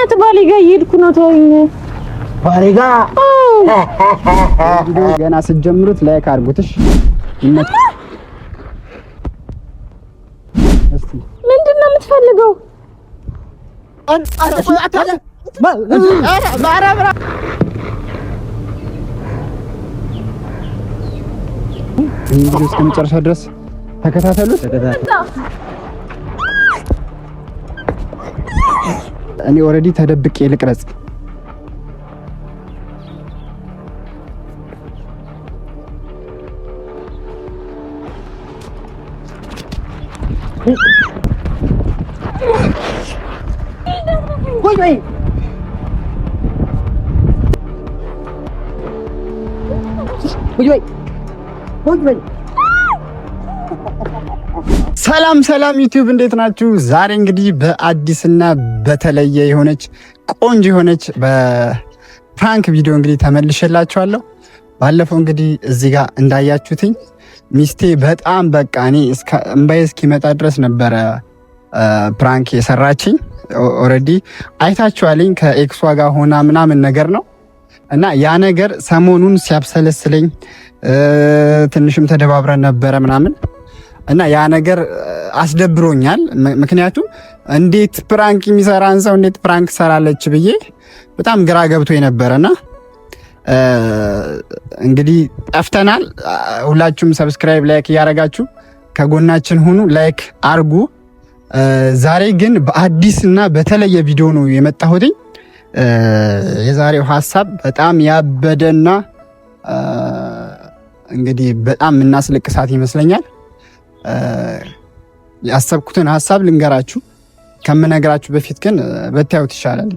በእናትህ ባሌ ጋር እየሄድኩ ነው። ተወኝ። ባሌ ጋር ገና ስትጀምሩት ላይክ አድርጉትሽ። ምንድን ነው የምትፈልገው? እንግዲህ እስከ መጨረሻ ድረስ ተከታተሉት። እኔ ኦልሬዲ ተደብቄ ልቅረጽ። ሰላም ዩቲዩብ እንዴት ናችሁ? ዛሬ እንግዲህ በአዲስና በተለየ የሆነች ቆንጆ የሆነች በፕራንክ ቪዲዮ እንግዲህ ተመልሼላችኋለሁ። ባለፈው እንግዲህ እዚህ ጋር እንዳያችሁትኝ ሚስቴ በጣም በቃ እኔ እምባዬ እስኪመጣ ድረስ ነበረ ፕራንክ የሰራችኝ። ኦልሬዲ አይታችኋልኝ ከኤክሷ ጋር ሆና ምናምን ነገር ነው እና ያ ነገር ሰሞኑን ሲያብሰለስለኝ ትንሽም ተደባብረን ነበረ ምናምን እና ያ ነገር አስደብሮኛል። ምክንያቱም እንዴት ፕራንክ የሚሰራን ሰው እንዴት ፕራንክ ሰራለች ብዬ በጣም ግራ ገብቶ የነበረና እንግዲህ ጠፍተናል። ሁላችሁም ሰብስክራይብ፣ ላይክ እያደረጋችሁ ከጎናችን ሁኑ። ላይክ አርጉ። ዛሬ ግን በአዲስና በተለየ ቪዲዮ ነው የመጣሁት። የዛሬው ሀሳብ በጣም ያበደና እንግዲህ በጣም እናስለቅሳት ይመስለኛል። ያሰብኩትን ሀሳብ ልንገራችሁ። ከምነግራችሁ በፊት ግን በታዩት ይሻላል።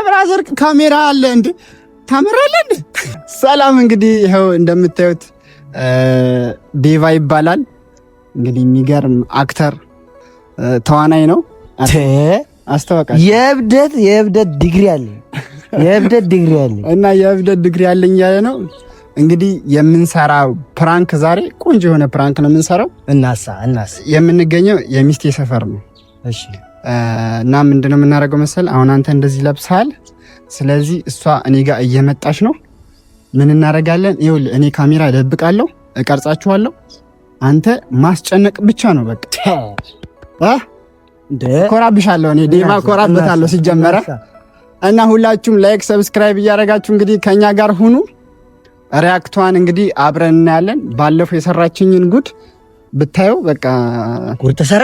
ብራዘር ካሜራ አለ እንዴ? ታምራለ እንዴ? ሰላም። እንግዲህ ይኸው እንደምታዩት ዴቫ ይባላል። እንግዲህ የሚገርም አክተር ተዋናይ ነው። አስተዋቃለሁ። የእብደት ዲግሪ አለ እና የእብደት ዲግሪ አለኝ ያለ ነው። እንግዲህ የምንሰራው ፕራንክ ዛሬ ቆንጆ የሆነ ፕራንክ ነው የምንሰራው። እናሳ የምንገኘው የሚስቴ ሰፈር ነው። እሺ። እና ምንድነው የምናደርገው መሰል? አሁን አንተ እንደዚህ ለብሰሃል። ስለዚህ እሷ እኔ ጋር እየመጣች ነው። ምን እናደርጋለን? ይኸውልህ እኔ ካሜራ እደብቃለሁ፣ እቀርጻችኋለሁ። አንተ ማስጨነቅ ብቻ ነው በቃ። ኮራብሻለሁ እኔ ዴማ ኮራበታለሁ ሲጀመረ። እና ሁላችሁም ላይክ ሰብስክራይብ እያደረጋችሁ እንግዲህ ከኛ ጋር ሁኑ። ሪያክቷን እንግዲህ አብረን እናያለን። ባለፈው የሰራችኝን ጉድ ብታዩ በቃ ጉድ ተሰራ።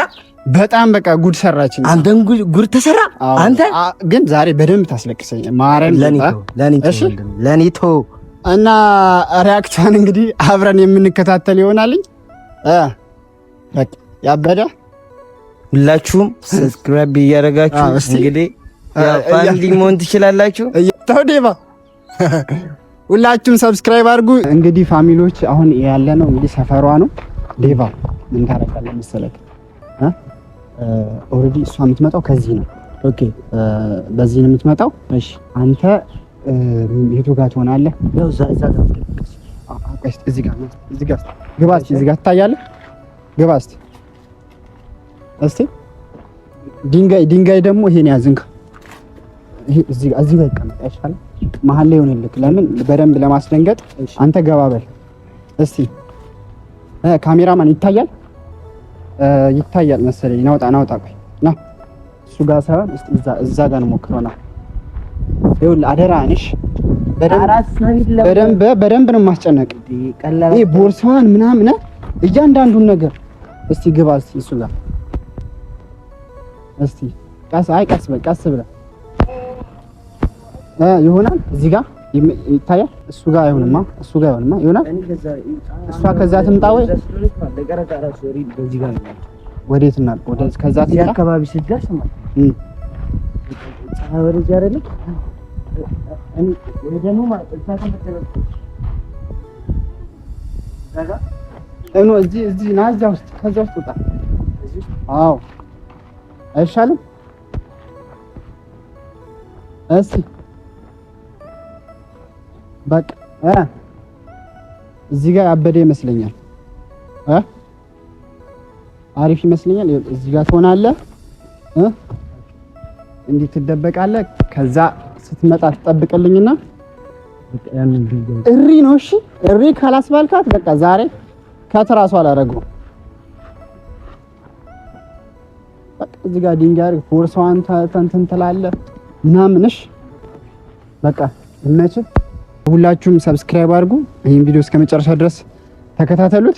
በጣም በቃ ጉድ ሰራችኝ። አንተም ጉድ ተሰራ። አንተ ግን ዛሬ በደንብ ታስለቅሰኝ ማረን ለኒቶ እና ሪያክቷን እንግዲህ አብረን የምንከታተል ይሆናልኝ። በቃ ያበደ ሁላችሁም ሰብስክራይብ እያደረጋችሁ እንግዲህ ፋሚሊ መሆን ትችላላችሁ። ተውዴባ ሁላችሁም ሰብስክራይብ አድርጉ። እንግዲህ ፋሚሊዎች አሁን ያለ ነው እንግዲህ ሰፈሯ ነው። ዴቫ ምን ታረጋለህ መሰለህ? ኦልሬዲ እሷ የምትመጣው ከዚህ ነው። ኦኬ፣ በዚህ ነው የምትመጣው። እሺ፣ አንተ የቱ ጋር ትሆናለህ? ያው እዛ ጋር እዚህ ጋር ግባ። እዚህ ጋር ትታያለህ። ግባ እስቲ ድንጋይ ደግሞ ይሄን ያዝንካ። ይሄ እዚህ ጋር ይቀመጥ አይሻልም? መሀል ላይ ይሆንልክ። ለምን በደንብ ለማስደንገጥ አንተ ገባ በል እስቲ። ካሜራማን ይታያል መሰለኝ። ናውጣ ቆይ ና እሱ ጋር ሳይሆን እስቲ እዛ ጋር ነው ሞክረውና። ይኸውልህ አደራንሽ በደንብ ነው ማስጨነቅ። ይሄ ቦርሳዋን ምናምን እያንዳንዱን ነገር እስቲ ግባ እስቲ እሱ ጋር እስቲ ቀስ ብለህ ይሆናል። እዚህ ጋር ይታያል። እሱ ጋር አይሆንማ ይሆናል። እሷ ከዛ ትምጣ ወይ ወዴት እና ወዴት? ከዛ አካባቢ ስትደርስ ማለት ወደዚህ አይደለም ወይ ደግሞ ማለት እዚህ ና እዛ ውስጥ ከዛ ውስጥ ወጣ። አዎ አይሻልም? እስኪ በቃ እዚህ ጋር ያበደ ይመስለኛል። አሪፍ ይመስለኛል። እዚህ ጋር ትሆናለህ እንዲህ ትደበቃለህ። ከዛ ስትመጣ ትጠብቅልኝና እሪ ነው እሺ። እሪ ካላስባልካት በቃ ዛሬ ከትራሱ አላደረገውም። በቃ እዚህ ጋር ድንጋይ ፎርሷን ተንትን ትላለህ ምናምን። እሺ በቃ እመችህ። ሁላችሁም ሰብስክራይብ አድርጉ። ይሄን ቪዲዮ እስከመጨረሻ ድረስ ተከታተሉት።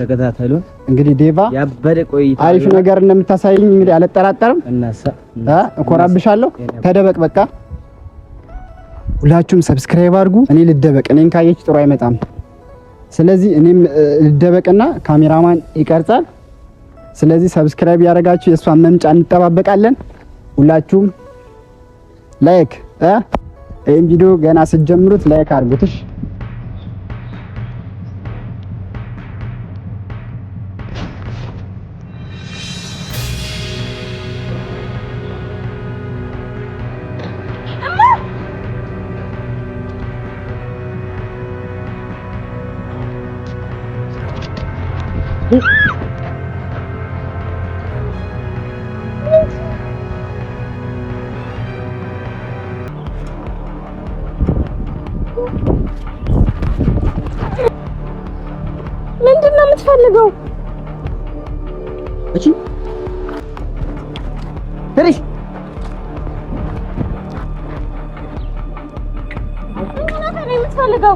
እንግዲህ ዴቫ ያበደ ቆይታ አሪፍ ነገር እንደምታሳይኝ እንግዲህ አልጠራጠርም። እኮራብሻለሁ። ተደበቅ በቃ። ሁላችሁም ሰብስክራይብ አድርጉ። እኔ ልደበቅ። እኔን ካየች ጥሩ አይመጣም። ስለዚህ እኔም ልደበቅና ካሜራማን ይቀርጻል። ስለዚህ ሰብስክራይብ ያደረጋችሁ የእሷን መምጫ እንጠባበቃለን። ሁላችሁም ላይክ ይሄን ቪዲዮ ገና ስትጀምሩት ላይክ አድርጉትሽ። ምንድነው የምትፈልገው? እሺ ትንሽ ምንድነው የምትፈልገው?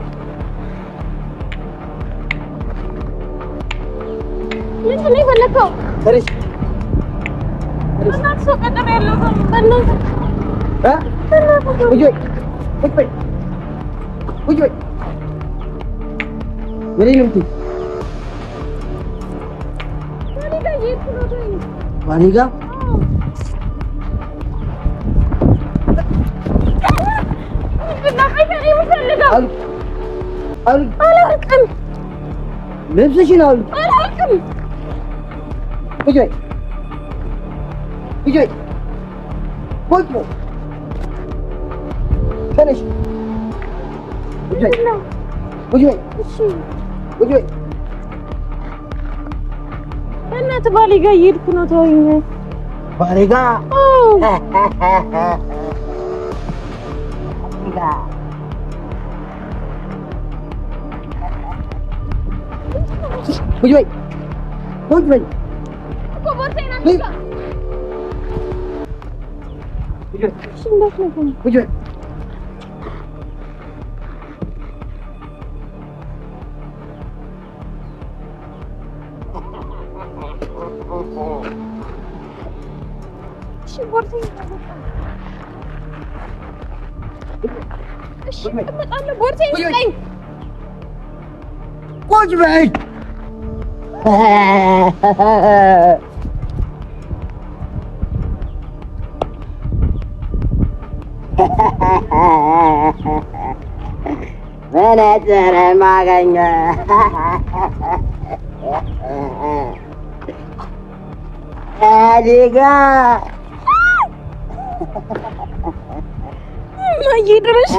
ምንድነው የፈለከው? ትንሽ እናት ሰው ቀጠሮ ያለው ማሪጋ አላውቅም። ልብስሽን አውልቅ። አላውቅም። በእናትህ ባሌ ጋር እየሄድኩ ነው። ተወኝ። ባሌ ጋር ቁጭ በይ። መነጽር ማገኘ አዲጋ ማይድረሽ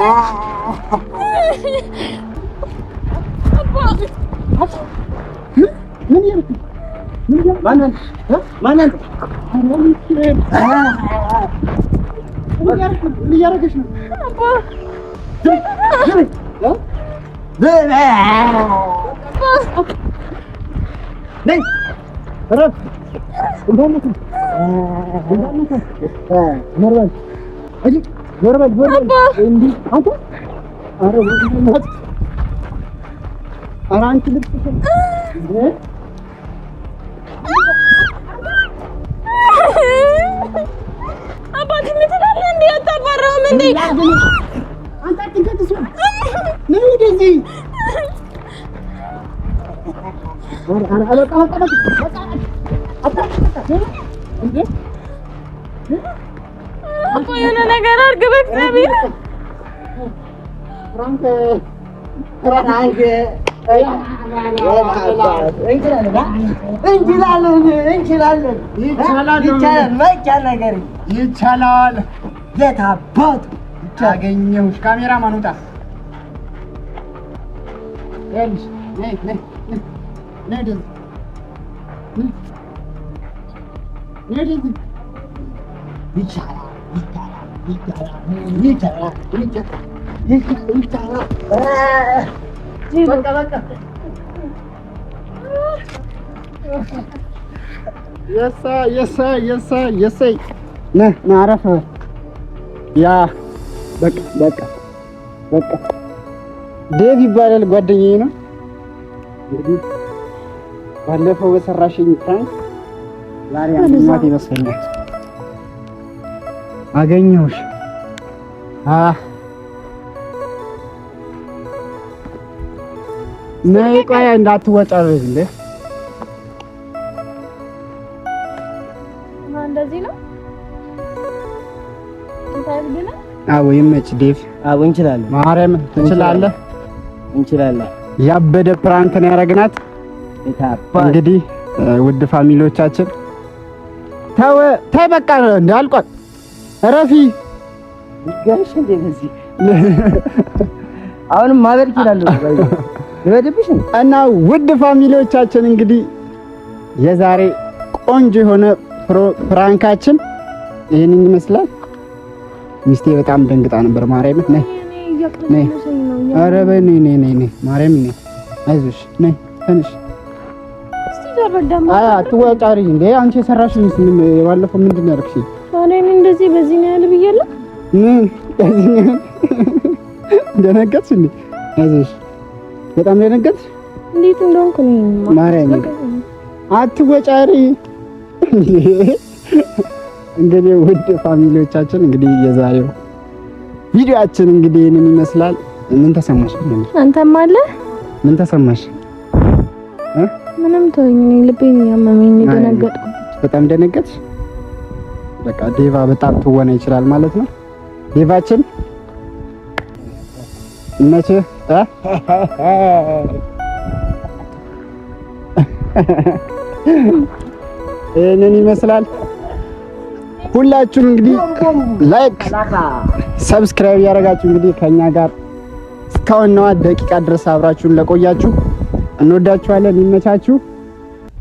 ምን ይርክ ማንን እያደረገች ነው? አባቴ ምን ትላለህ? እንዴ አታባራውም እንዴ? አንተ አትንከትሱ ነው እንደዚህ የሆነ ነገር አድርግ በእግዚአብሔር። ይቻላል። የት አባቱ አገኘሁሽ። ካሜራማን ውጣ። የሳይ ና አረፍ ያ በቃ ዴቭ ይባላል ጓደኛዬ ነው። እንግዲህ ባለፈው በሰራሽኝ ፕራንክ ዛሬ አንተ ይመስለኛል አገኘሁሽ። ነይ ቆይ እንዳትወጫለሽ እንዴ? እንደዚህ ነው ታይልኝ። አዎ ይመች ዴቭ። አዎ እንችላለን። ማርያም እንችላለን። ያበደ ፕራንክ ነው ያደረግናት። እንግዲህ ውድ ፋሚሊዎቻችን ተይ በቃ እንዳልቋል ረፊ ጋሽ እንደ በዚህ አሁንም ማበር ይችላል ለወደብሽ እና ውድ ፋሚሊዎቻችን እንግዲህ የዛሬ ቆንጆ የሆነ ፕራንካችን ይሄንን ይመስላል። ሚስቴ በጣም ደንግጣ ነበር። ማርያም ነይ ኧረ በይ ነይ ማርያም ነይ አይዞሽ ነይ ትንሽ አትወጫሪ እንዴ አንቺ የሰራሽ ምን ባለፈው ምንድን ነው ያደረግሽኝ? እኔ እንደዚህ በዚህ ነው ያለ ብያለሁ። ምን በዚህ ነው ደነገጥሽ እንዴ? አይዞሽ በጣም ደነገጥሽ። እንዴት እንደሆንኩ ነው ማርያም አትወጫሪ። እንግዲህ ውድ ፋሚሊዎቻችን እንግዲህ የዛሬው ቪዲዮአችን እንግዲህ ይሄንን ይመስላል። ምን ተሰማሽ? አንተም አለ ምን ተሰማሽ? ምንም ተወኝ። ልቤን ያመመኝ ደነገጥኩ። በጣም ደነገጥሽ? በቃ ዴቫ በጣም ትወና ይችላል ማለት ነው። ዴቫችን መቼ ይሄንን ይመስላል። ሁላችሁም እንግዲህ ላይክ ሰብስክራይብ ያደረጋችሁ እንግዲህ ከኛ ጋር እስካሁን ነው ደቂቃ ድረስ አብራችሁን ለቆያችሁ እንወዳችኋለን። ይመቻችሁ።